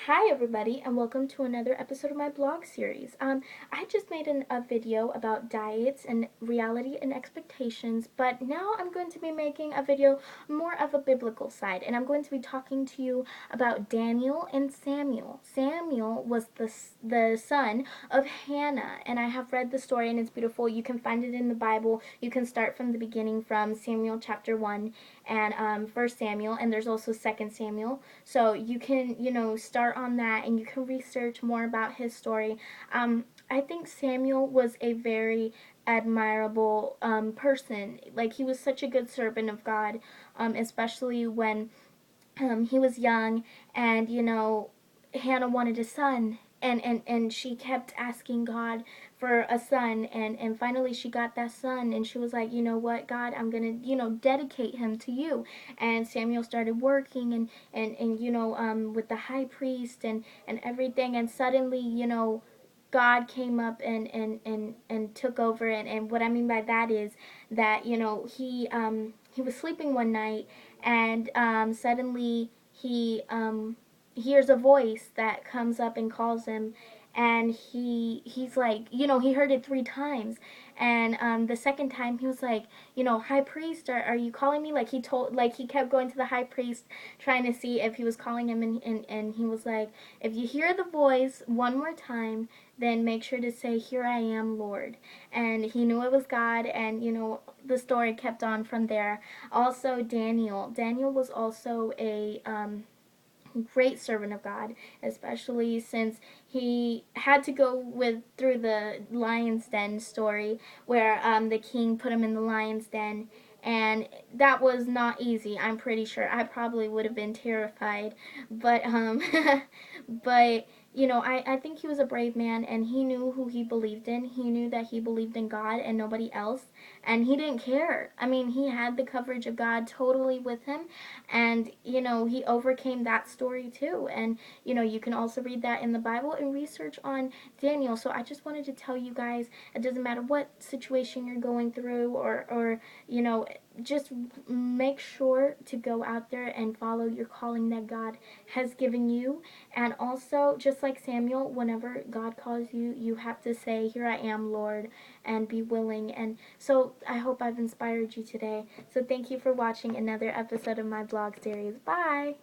Hi everybody and welcome to another episode of my blog series. I just made a video about diets and reality and expectations, but now I'm going to be making a video more of a biblical side, and I'm going to be talking to you about Daniel and Samuel. Samuel was the son of Hannah, and I have read the story and it's beautiful. You can find it in the Bible. You can start from the beginning from Samuel chapter 1 and 1 Samuel, and there's also 2 Samuel. So you can, start on that and you can research more about his story. I think Samuel was a very admirable person. Like, he was such a good servant of God, especially when he was young, and Hannah wanted a son, and she kept asking God for a son, and finally she got that son, and she was like, you know what, God, I'm gonna dedicate him to you. And Samuel started working, and with the high priest and everything, and suddenly God came up and took over. And what I mean by that is that he was sleeping one night, and suddenly he hears a voice that comes up and calls him, and he's like, he heard it 3 times, and the second time he was like, high priest, are you calling me? Like he kept going to the high priest trying to see if he was calling him, and he was like, if you hear the voice one more time, then make sure to say, here I am, Lord. And he knew it was God, and the story kept on from there. Also, Daniel was also a great servant of God, especially since he had to go through the lion's den story, where the king put him in the lion's den, and that was not easy. I'm pretty sure I probably would have been terrified, but but I think he was a brave man, and he knew who he believed in. He knew that he believed in God and nobody else, and he didn't care. I mean, he had the coverage of God totally with him, and he overcame that story too. And you can also read that in the Bible and research on Daniel. So I just wanted to tell you guys, it doesn't matter what situation you're going through, or just make sure to go out there and follow your calling that God has given you. And also, just like Samuel, whenever God calls you, you have to say, here I am, Lord, and be willing. And so I hope I've inspired you today. So thank you for watching another episode of my blog series. Bye!